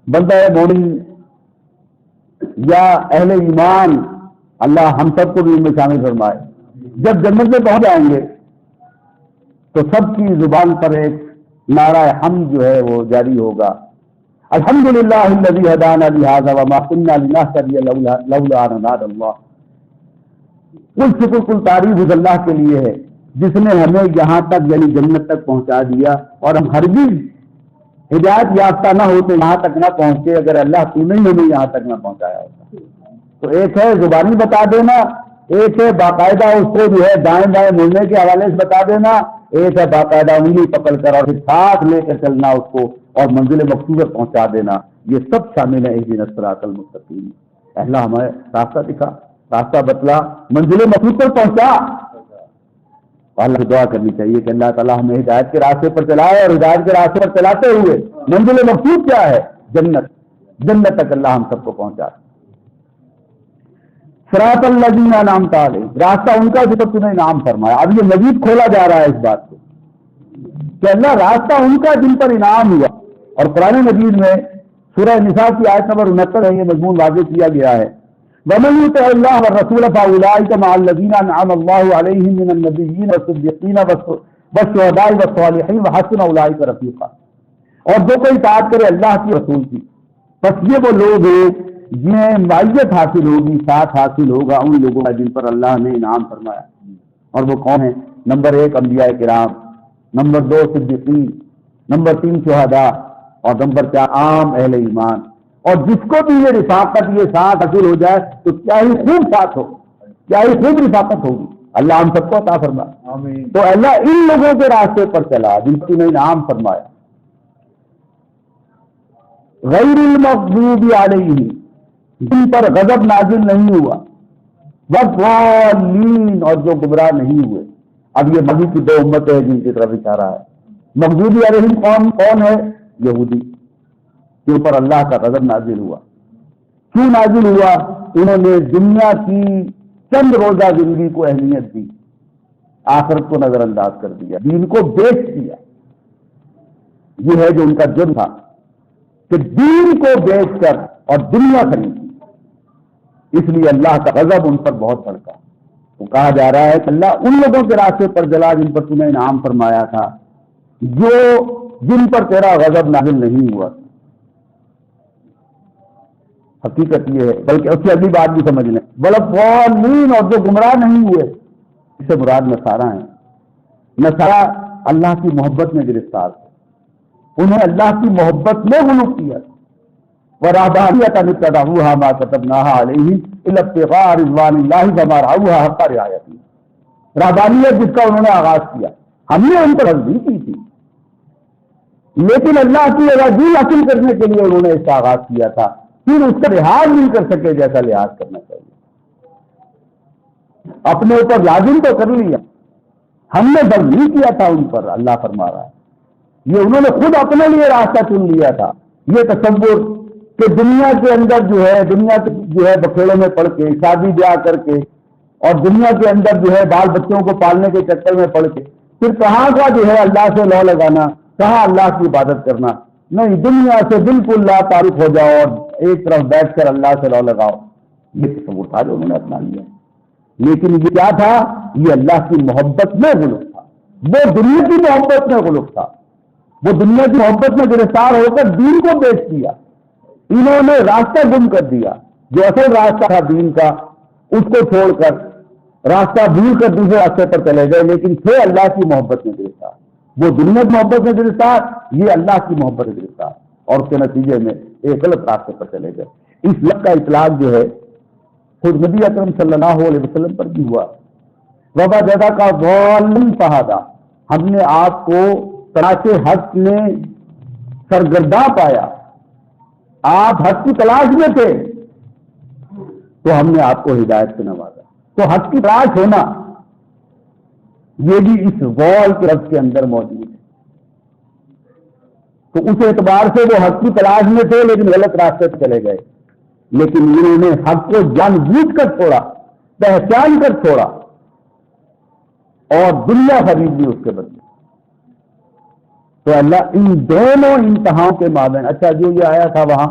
بندہ مومن یا اہل ایمان، اللہ ہم سب کو بھی ان میں شامل فرمائے، جب جنت میں پہنچ جائیں گے تو سب کی زبان پر ایک نعرہ حمد جو ہے وہ جاری ہوگا، الحمدللہ الذی ہدانا لہذا وما کنا لنہتدی لولا ان ہدانا اللہ۔ کل شکر کل تعریف اس اللہ کے لیے ہے جس نے ہمیں یہاں تک یعنی جنت تک پہنچا دیا، اور ہم ہرگز ہدایت یافتہ نہ ہوتے، یہاں تک نہ پہنچتے اگر اللہ تو نہیں ہمیں یہاں تک نہ پہنچایا ہوتا۔ تو ایک ہے زبانی بتا دینا، ایک ہے باقاعدہ اس کو جو ہے دائیں بائیں مڑنے کے حوالے سے بتا دینا، ایک ہے باقاعدہ انگلی پکڑ کر اور ساتھ لے کر چلنا اس کو اور منزل مقصود تک پہنچا دینا، یہ سب شامل ہے اہدنا الصراط المستقیم۔ اللہ ہمیں راستہ دکھا، راستہ بتلا، منزل مقصود پر پہنچا۔ اللہ سے دعا کرنی چاہیے کہ اللہ تعالیٰ ہمیں ہدایت کے راستے پر چلائے، اور ہدایت کے راستے پر چلاتے ہوئے منزل مقصود کیا ہے؟ جنت، جنت تک اللہ ہم سب کو پہنچا۔ صراط الذین انعمت علیہم، راستہ ان کا جو تم نے انعام فرمایا۔ اب یہ مزید کھولا جا رہا ہے اس بات کو کہ اللہ راستہ ان کا جن پر انعام ہوا، اور قرآن مجید میں سورہ نساء کی آیت نمبر 69 ہے یہ مضمون واضح کیا گیا ہے، وَمَن يُطِعِ اللَّهَ وَالرَّسُولَ فَأُولَٰئِكَ مَعَ الَّذِينَ أَنْعَمَ اللَّهُ عَلَيْهِم مِّنَ النَّبِيِّينَ وَالصِّدِّيقِينَ وَالشُّهَدَاءِ وَالصَّالِحِينَ وَحَسُنَ أُولَٰئِكَ رَفِيقًا۔ اور جو کوئی اطاعت کرے اللہ کی رسول کی، بس یہ وہ لوگ ہیں جنہیں معیت حاصل ہوگی، ساتھ حاصل ہوگا ان لوگوں کا جن پر اللہ نے انعام فرمایا۔ اور وہ کون ہیں؟ نمبر 1 انبیاء کرام، نمبر 2 صدیقین، نمبر 3 شہداء، اور نمبر 4 عام اہل ایمان۔ اور جس کو بھی یہ رفاقت یہ ساتھ حاصل ہو جائے تو کیا ہی خوب ساتھ ہو، کیا ہی خوب رفاقت ہوگی، اللہ ہم سب کو عطا فرما۔ تو اللہ ان لوگوں کے راستے پر چلا جن کو نے انعام فرمایا، غیر المغضوب علیہم، جن پر غضب نازل نہیں ہوا، والضالین، اور جو گمراہ نہیں ہوئے۔ اب یہ نبی کی 2 امتیں ہیں جن کی طرف اشارہ ہے۔ مغضوب علیہم کون ہے؟ یہودی، کے اوپر اللہ کا غضب نازل ہوا۔ کیوں نازل ہوا؟ انہوں نے دنیا کی چند روزہ زندگی کو اہمیت دی، آخرت کو نظر انداز کر دیا، دین کو بیچ دیا۔ یہ ہے جو ان کا جرم تھا کہ دین کو بیچ کر اور دنیا خریدی۔ اس لیے اللہ کا غضب ان پر بہت بڑکا. تو کہا جا رہا ہے کہ اللہ ان لوگوں کے راستے پر جلا جن پر تمہیں انعام فرمایا تھا، جن پر تیرا غضب نازل نہیں ہوا. حقیقت یہ ہے، بلکہ اس کی اگلی بات بھی سمجھ لیں، وَلَضَّالِّينَ، اور جو گمراہ نہیں ہوئے، اس سے مراد نصارہ ہیں. نصارہ اللہ کی محبت میں گرفتار تھے، انہیں اللہ کی محبت میں غلو کیا. وَرَهْبَانِيَّةً ابْتَدَعُوهَا مَا كَتَبْنَاهَا عَلَيْهِمْ إِلَّا ابْتِغَاءَ رِضْوَانِ اللَّهِ وَمَا رَعَوْهَا حَقَّ رِعَایَتِهَا. رہبانیت جس کا انہوں نے آغاز کیا، ہم نے ان پر عرضی کی تھی، لیکن اللہ کی رضا حاصل کرنے کے لیے انہوں نے اس کا آغاز کیا تھا، پھر اس کا لحاظ نہیں کر سکے جیسا لحاظ کرنا چاہیے. اپنے اوپر لازم تو کر لیا، ہم نے بل نہیں کیا تھا ان پر. اللہ فرما رہا ہے یہ انہوں نے خود اپنے لیے راستہ چن لیا تھا. یہ تصور کہ دنیا کے اندر دنیا بکھیڑوں میں پڑ کے، شادی بیاہ کر کے، اور دنیا کے اندر بال بچوں کو پالنے کے چکر میں پڑ کے پھر کہاں کا اللہ سے لو لگانا، کہاں اللہ کی عبادت کرنا. نہیں، دنیا سے بالکل لا تعارف ہو جاؤ اور ایک طرف بیٹھ کر اللہ سے لو لگاؤ. یہ تصور تھا جو انہوں نے اپنا لیا. لیکن یہ کیا تھا؟ یہ اللہ کی محبت میں غلط تھا، وہ دنیا کی محبت میں غلط تھا. وہ دنیا کی محبت میں گرفتار ہو کر دین کو بیچ دیا. انہوں نے راستہ گم کر دیا، جو اصل راستہ تھا دین کا اس کو چھوڑ کر راستہ بھول کر دوسرے راستے پر چلے گئے. لیکن تھے اللہ کی محبت میں گرفتار. وہ دنیا کی محبت میں گرفتار، یہ اللہ کی محبت میں گرفتار، اور اس کے نتیجے میں ایک غلط راستے پر چلے گئے. اس لفظ کا اطلاق خود نبی اکرم صلی اللہ علیہ وسلم پر بھی ہوا. وَوَجَدَكَ ضَالًّا فَهَدَىٰ، ہم نے آپ کو تلاش حق میں سرگرداں پایا، آپ حق کی تلاش میں تھے تو ہم نے آپ کو ہدایت سے نوازا. تو حق کی تلاش ہونا یہ بھی اس غول کے لفظ کے اندر موجود ہے. تو اس اعتبار سے وہ حق کی تلاش میں تھے لیکن غلط راستے سے چلے گئے. لیکن انہوں نے حق کو جان بوجھ کر چھوڑا، پہچان کر چھوڑا، اور دنیا خرید لی اس کے بدلے. تو اللہ ان دونوں انتہاؤں کے مابین، اچھا جو یہ آیا تھا وہاں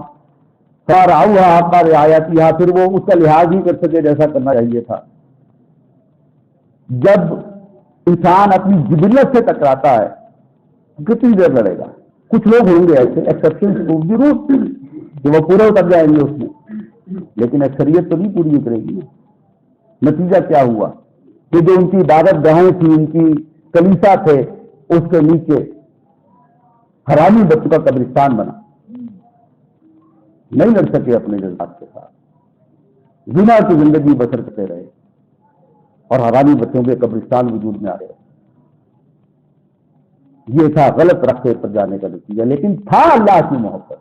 فَرَعَوْهَا حَقَّ رِعَایَتِهَا، پھر وہ اس کا لحاظ ہی کر سکے جیسا کرنا چاہیے تھا. جب انسان اپنی جبلت سے ٹکراتا ہے کتنی دیر لڑے گا؟ کچھ لوگ ہوں گے ایسے ایکسپشن ضرور کہ وہ پورے اتر جائیں گے اس میں، لیکن اکثریت تو نہیں پوری اترے گی. نتیجہ کیا ہوا کہ جو ان کی عبادت گاہیں تھی، ان کی کلیسا تھے، اس کے نیچے حرامی بچوں کا قبرستان بنا. نہیں لڑ سکے اپنے جذبات کے ساتھ، زنا کی زندگی بسر کرتے رہے اور حرامی بچوں کے قبرستان وجود میں آ رہے. یہ تھا غلط راستے پر جانے کا نتیجہ. لیکن تھا اللہ کی محبت،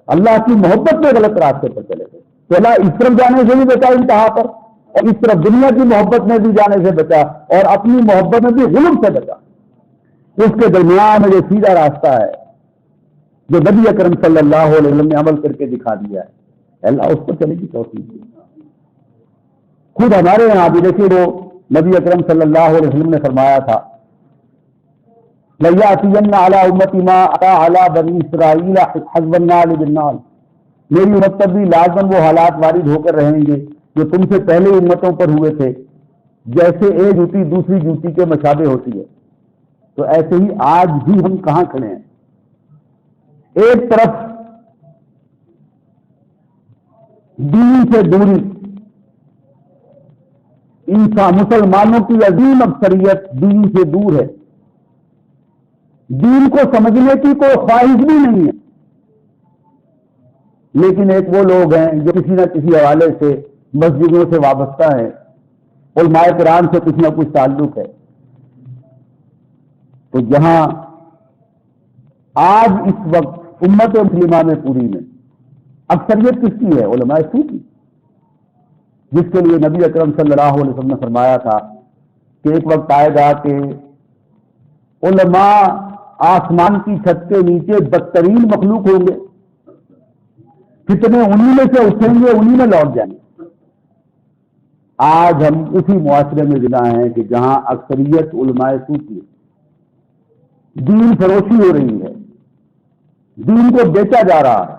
اللہ کی محبت میں غلط راستے پر چلے گئے. تو اللہ اس طرف جانے سے بھی بچا انتہا پر، اور اس طرف دنیا کی محبت میں بھی جانے سے بچا، اور اپنی محبت میں بھی ظلم سے بچا. اس کے درمیان میں جو سیدھا راستہ ہے جو نبی اکرم صلی اللہ علیہ وسلم نے عمل کر کے دکھا دیا ہے، اللہ اس پر چلے گی توفیق دی. خود ہمارے یہاں بھی دیکھیے، وہ نبی اکرم صلی اللہ علیہ وسلم نے فرمایا تھا لَيَأْتِيَنَّ عَلَىٰ أُمَّتِي مَا أَتَىٰ عَلَىٰ بَنِي إِسْرَائِيلَ حَسْبَ النَّالِ بِالنَّالِ، میری امت پر بھی لازم وہ حالات وارد ہو کر رہیں گے جو تم سے پہلے امتوں پر ہوئے تھے. جیسے ایک جوتی دوسری جوتی کے مشابہ ہوتی ہے، تو ایسے ہی آج بھی ہم کہاں کھڑے ہیں. ایک طرف دین سے دوری، انسان مسلمانوں کی عظیم اکثریت دین سے دور ہے، دین کو سمجھنے کی کوئی خواہش بھی نہیں ہے. لیکن ایک وہ لوگ ہیں جو کسی نہ کسی حوالے سے مسجدوں سے وابستہ ہیں، علماء کرام سے کچھ نہ کچھ تعلق ہے. تو جہاں آج اس وقت امت مسلمہ میں پوری میں اکثریت کس کی ہے؟ علماء سو کی، جس کے لیے نبی اکرم صلی اللہ علیہ وسلم نے فرمایا تھا کہ ایک وقت آئے گا کہ علماء آسمان کی چھت کے نیچے بدترین مخلوق ہوں گے، کتنے انہی میں سے اٹھیں گے، انہی میں لوٹ جائیں گے. آج ہم اسی معاشرے میں زندہ ہیں کہ جہاں اکثریت علماء سو کی، دین فروشی ہو رہی ہے، دین کو بیچا جا رہا ہے،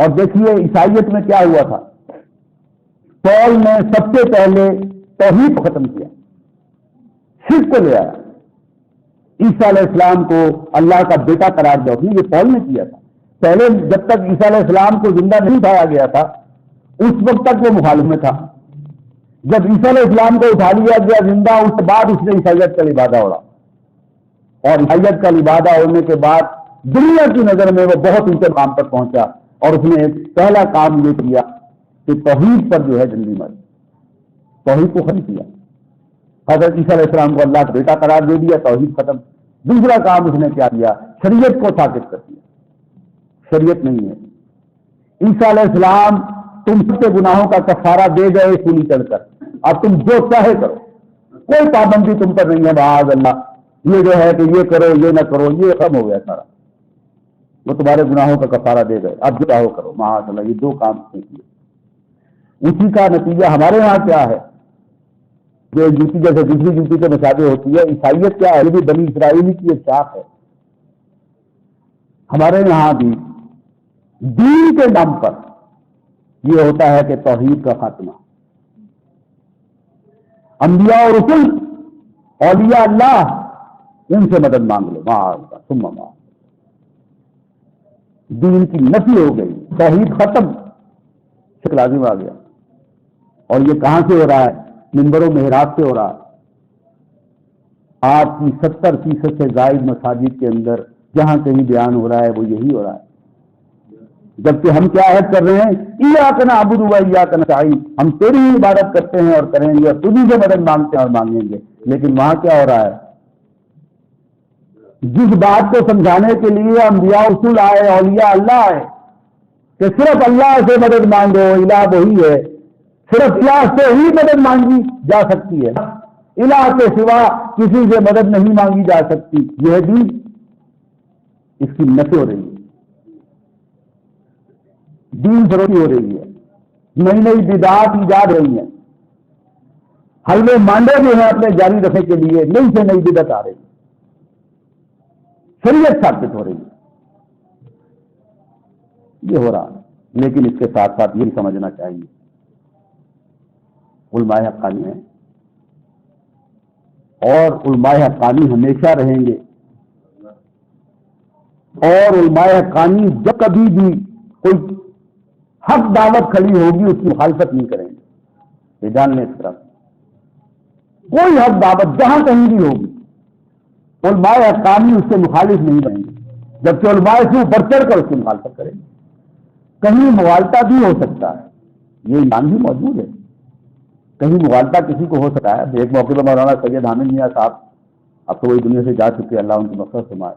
اور دیکھیے عیسائیت میں کیا ہوا تھا، پول نے سب سے پہلے توحید کو ختم کیا، شرک کو لے آیا، عیسیٰ علیہ السلام کو اللہ کا بیٹا قرار دیا، یہ پول نے کیا تھا۔ پہلے جب تک عیسیٰ علیہ السلام کو زندہ نہیں اٹھایا گیا تھا اس وقت تک وہ مخالف میں تھا، جب عیسیٰ علیہ السلام کو اٹھا لیا گیا زندہ اس کے بعد اس نے عیسائیت کا لبادہ اوڑھا، اور عیسائیت کا لبادہ اوڑھنے کے بعد دنیا کی نظر میں وہ بہت اونچے مقام پر پہنچا، اور اس نے ایک پہلا کام یہ کیا کہ توحید پر جو ہے زندگی مر توحید کو ختم کیا۔ حضرت عیسیٰ علیہ السلام کو اللہ کا بیٹا قرار دے دیا، توحید ختم۔ دوسرا کام اس نے کیا کیا، شریعت کو ساقط کر دیا، شریعت نہیں ہے۔ عیسیٰ علیہ السلام تم سب کے گناہوں کا کفارہ دے گئے سولی چڑھ کر، اب تم جو چاہے کرو، کوئی پابندی تم پر نہیں ہے، معاذ اللہ یہ جو ہے کہ یہ کرو یہ نہ کرو، یہ ختم ہو گیا سارا، وہ تمہارے گناہوں کا کفارہ دے گئے، اب جو چاہو کرو، معاذ اللہ یہ دو کام کیے۔ اسی کا نتیجہ ہمارے یہاں کیا ہے، جو جوتی جیسے دوسری جوتی کے مشابہ ہوتی ہے، عیسائیت کیا ہے، بھی بنی اسرائیلی کی ایک شاخ ہے۔ ہمارے یہاں بھی دین کے نام پر یہ ہوتا ہے کہ توحید کا خاتمہ، انبیاء اور رسل اولیاء اللہ ان سے مدد مانگ لو، ثم دین کی نفی ہو گئی، توحید ختم، شرک لازم آ گیا۔ اور یہ کہاں سے ہو رہا ہے؟ منبر و محراب سے ہو رہا ہے۔ آپ کی 70% سے زائد مساجد کے اندر جہاں کہیں بیان ہو رہا ہے وہ یہی ہو رہا ہے، جبکہ ہم کیا عہد کر رہے ہیں، ایاک نعبد و ایاک نستعین، ہم تیری ہی عبادت کرتے ہیں اور کریں گے اور تجھی سے مدد مانگتے ہیں اور مانگیں گے۔ لیکن وہاں کیا ہو رہا ہے، جس بات کو سمجھانے کے لیے انبیاء رسول آئے، اولیاء اللہ آئے کہ صرف اللہ سے مدد مانگو، الہ وہی ہے، صرف الہ سے ہی مدد مانگی جا سکتی ہے، الہ کے سوا کسی سے مدد نہیں مانگی جا سکتی، یہ دین، اس کی نفی ہو رہی ہے، دین فروغی ہو رہی ہے، نئی نئی بدعات ایجاد رہی ہیں، حلوے مانڈے جو ہیں اپنے جاری رکھنے کے لیے نئی سے نئی بدعت آ رہی ہے، شریعت ثابت ہو رہی ہے، یہ ہو رہا ہے۔ لیکن اس کے ساتھ ساتھ یہ سمجھنا چاہیے، علماء حقانی ہیں اور علماء حقانی ہمیشہ رہیں گے، اور علماء حقانی جب کبھی بھی کوئی حق دعوت کھڑی ہوگی اس کی مخالفت نہیں کریں گے، یہ جان لیں اس طرح، کوئی حق دعوت جہاں کہیں بھی ہوگی علماء حقانی اس سے مخالف نہیں بنیں گے، جبکہ علماء سے بڑھ چڑھ کر اس کی مخالفت کریں گے۔ کہیں مغالطہ بھی ہو سکتا ہے، یہ ایمان بھی موجود ہے، کہیں مغالطہ کسی کو ہو سکتا ہے۔ ایک موقع پر مولانا سید حامد میاں صاحب اب تو وہی دنیا سے جا چکے، اللہ ان کی مغفرت فرمائے،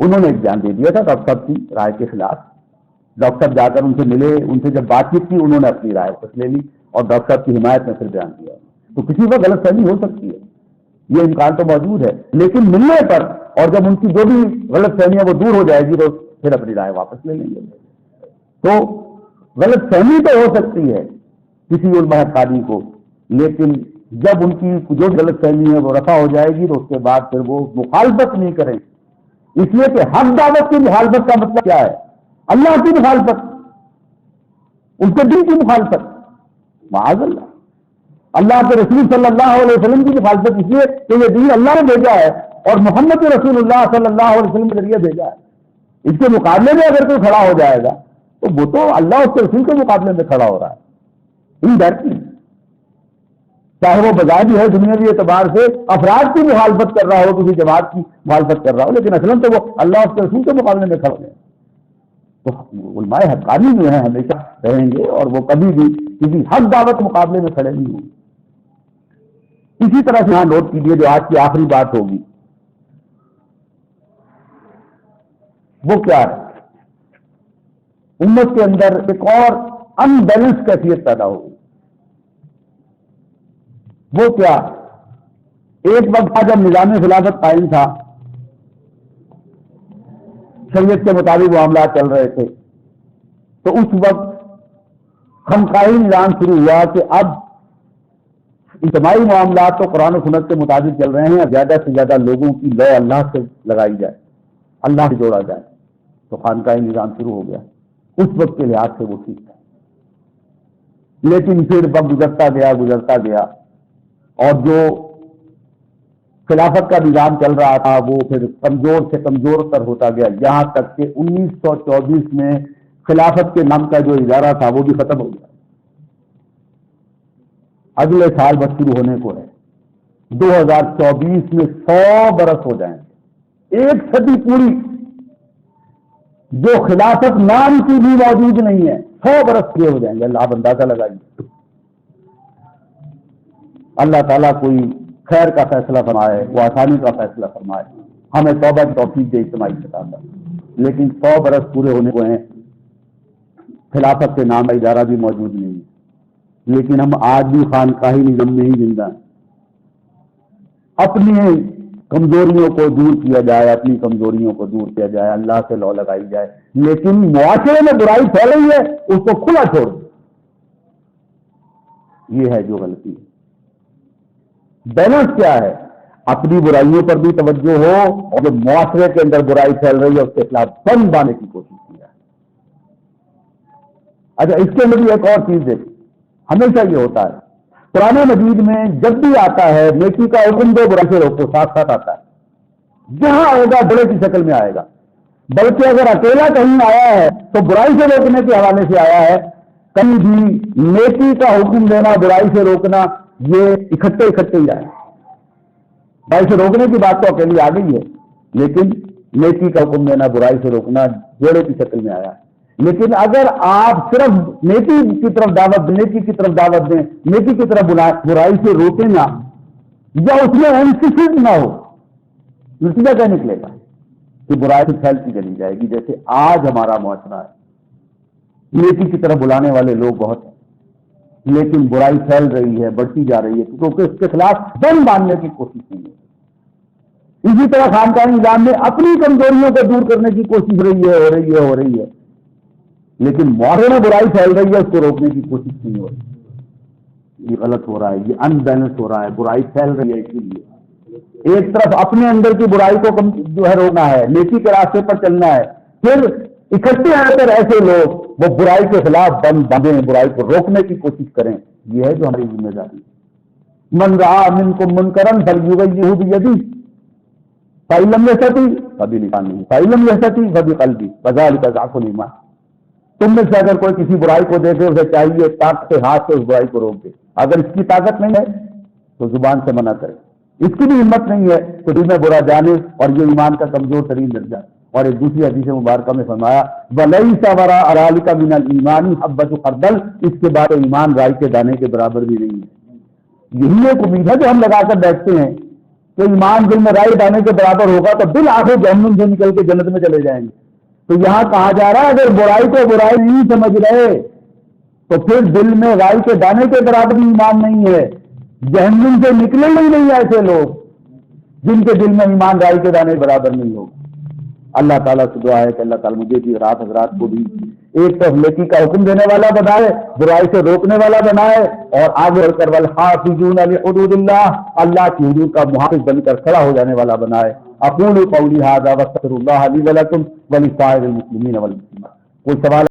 انہوں نے ایک بیان دے دیا تھا ڈاکٹر صاحب کی رائے کے خلاف۔ ڈاکٹر صاحب جا کر ان سے ملے، ان سے جب بات چیت کی انہوں نے اپنی رائے پس لے لی اور ڈاکٹر صاحب کی حمایت میں پھر بیان دیا۔ تو کسی کو غلط فہمی ہو سکتی ہے، یہ امکان تو موجود ہے، لیکن ملنے پر اور جب ان کی جو بھی غلط فہمیاں وہ دور ہو جائے گی تو پھر اپنی رائے واپس لے لیں گے۔ تو غلط فہمی تو ہو سکتی ہے کسی علماء حقانی کو، لیکن جب ان کی جو غلط فہمی ہے وہ رفع ہو جائے گی تو اس کے بعد پھر وہ مخالفت نہیں کریں، اس لیے کہ حق دعوت کی مخالفت کا مطلب کیا ہے، اللہ کی مخالفت، ان کے دین کی مخالفت، معاذ اللہ، اللہ کے رسول صلی اللہ علیہ وسلم کی مخالفت، اس لیے کہ یہ دین اللہ نے بھیجا ہے اور محمد رسول اللہ صلی اللہ علیہ وسلم کے ذریعے بھیجا ہے۔ اس کے مقابلے میں اگر کوئی کھڑا ہو جائے گا تو وہ تو اللہ اس کے رسول کے مقابلے میں کھڑا ہو رہا ہے، انڈائریکٹلی، چاہے وہ بظاہر بھی ہے دنیاوی اعتبار سے افراد کی مخالفت کر رہا ہو، کسی جماعت کی مخالفت کر رہا ہو، لیکن اصلاً تو وہ اللہ اس کے رسول کے مقابلے میں کھڑے ہیں۔ تو علماء حقانی جو ہیں ہمیشہ رہیں گے اور وہ کبھی بھی کسی حق دعوت مقابلے میں کھڑے نہیں ہوں گے۔ اسی طرح سے یہاں نوٹ کیجیے جو آج کی آخری بات ہوگی وہ کیا ہے، امت کے اندر ایک اور ان بیلنس کیفیت پیدا ہوگی۔ وہ کیا، ایک وقت تھا جب نظام خلافت قائم تھا، شریعت کے مطابق معاملات چل رہے تھے، تو اس وقت خانقاہی نظام شروع ہوا کہ اب اجتماعی معاملات تو قرآن و سنت کے مطابق چل رہے ہیں، زیادہ سے زیادہ لوگوں کی لو اللہ سے لگائی جائے، اللہ سے جوڑا جائے، تو خانقاہی نظام شروع ہو گیا۔ اس وقت کے لحاظ سے وہ ٹھیک تھا، لیکن پھر وقت گزرتا گیا اور جو خلافت کا نظام چل رہا تھا وہ پھر کمزور سے کمزور تر ہوتا گیا، یہاں تک کہ 1924 میں خلافت کے نام کا جو ادارہ تھا وہ بھی ختم ہو گیا۔ اگلے سال بس شروع ہونے کو ہے، 2024 میں 100 برس ہو جائیں گے، ایک صدی پوری جو خلافت نام کی بھی موجود نہیں ہے، 100 برس پورے ہو جائیں گے۔ اللہ اندازہ لگائیے، اللہ تعالیٰ کوئی خیر کا فیصلہ فرمائے، وہ آسانی کا فیصلہ فرمائے، ہمیں توبہ کی توفیق دے اجتماعی خطاب کا۔ لیکن 100 برس پورے ہونے کو ہیں، خلافت کے نام کا ادارہ بھی موجود نہیں ہے، لیکن ہم آج بھی خانقاہی نظام میں ہی زندہ ہیں۔ اپنی کمزوریوں کو دور کیا جائے، اپنی کمزوریوں کو دور کیا جائے، اللہ سے لو لگائی جائے، لیکن معاشرے میں برائی پھیل رہی ہے اس کو کھلا چھوڑ دیں، یہ ہے جو غلطی ہے۔ بیلنس کیا ہے؟ اپنی برائیوں پر بھی توجہ ہو اور جو معاشرے کے اندر برائی پھیل رہی ہے اس کے خلاف بند بانے کی کوشش کی جائے۔ اچھا، اس کے اندر بھی ایک اور چیز دیکھ، ہمیشہ یہ ہوتا ہے قرآن مجید میں جب بھی آتا ہے نیکی کا حکم دو برائی سے روکو، ساتھ ساتھ آتا ہے، جہاں ہوگا بڑے کی شکل میں آئے گا، بلکہ اگر اکیلا کہیں آیا ہے تو برائی سے روکنے کے حوالے سے آیا ہے، کہیں بھی نیکی کا حکم دینا برائی سے روکنا یہ اکٹھے ہی آئے۔ برائی سے روکنے کی بات تو اکیلی آ گئی ہے، لیکن نیکی کا حکم دینا برائی سے روکنا جوڑے کی شکل میں آیا ہے۔ لیکن اگر آپ صرف نیکی کی طرف دعوت دیں، نیکی کی طرف دعوت دیں، نیکی کی طرف برائی سے روکیں نا، یا اس میں ایمفیسس نہ ہو، نتیجہ کیا نکلے گا کہ برائی سے پھیلتی چلی جائے گی، جیسے آج ہمارا معاشرہ ہے۔ نیکی کی طرف بلانے والے لوگ بہت ہیں، لیکن برائی پھیل رہی ہے، بڑھتی جا رہی ہے، کیونکہ اس کے خلاف بند باندھنے کی کوشش نہیں ہے۔ اسی طرح خانقاہی نظام میں اپنی کمزوریوں کو دور کرنے کی کوشش ہو رہی ہے، لیکن معاشرے میں برائی پھیل رہی ہے، اس کو روکنے کی کوشش نہیں ہو رہی۔ یہ غلط ہو رہا ہے، یہ ان بیلنس ہو رہا ہے، برائی پھیل رہی ہے۔ اسی لیے ایک طرف اپنے اندر کی برائی کو جو ہے روکنا ہے، نیکی کے راستے پر چلنا ہے، پھر اکٹھے آ کر ایسے لوگ وہ برائی کے خلاف بند باندھیں، برائی کو روکنے کی کوشش کریں، یہ ہے جو ہماری ذمہ داری ہے۔ من رعا منکم منکرا فلیغیرہ بیدہ فإن لم یستطع فبلسانہ فإن لم یستطع فبقلبہ وذلک ضعف الایمان۔ تم میں سے اگر کوئی کسی برائی کو دیکھے، اسے چاہیے طاقت ہاتھ سے اس برائی کو روک دے، اگر اس کی طاقت نہیں ہے تو زبان سے منع کرے، اس کی بھی ہمت نہیں ہے تو دل میں برا جانے، اور یہ ایمان کا کمزور ترین درجہ ہے۔ اور ایک دوسری حدیث مبارکہ میں فرمایا وَلَيْسَ وَرَاءَ ذَلِكَ مِنَ الْإِيمَانِ حَبَّةُ خردل، اس کے بعد ایمان رائی کے دانے کے برابر بھی نہیں ہے۔ یہی ایک امید ہے جو ہم لگا کر بیٹھتے ہیں کہ ایمان دل میں رائی دانے کے برابر ہوگا تو بالآخر جہنم سے نکل کے جنت میں چلے جائیں گے۔ تو یہاں کہا جا رہا ہے اگر برائی کو برائی نہیں سمجھ رہے تو پھر دل میں رائی کے دانے کے برابر ایمان نہیں ہے، جہنم سے نکلیں گے نہیں ایسے لوگ جن کے دل میں ایمان رائی کے دانے برابر نہیں ہوگا۔ اللہ تعالیٰ سے دعا ہے کہ اللہ تعالیٰ مجھے بھی رات حضرات کو بھی ایک طرف نیکی کا حکم دینے والا بنائے، برائی سے روکنے والا بنائے، اور آگے بڑھ کر والحافظون لحدود اللہ، اللہ کی حدود کا محافظ بن کر کھڑا ہو جانے والا بنائے۔ اقول قولی ھذا واستغفر اللہ لی ولکم ولسائر المسلمین والمسلمات۔ کوئی سوال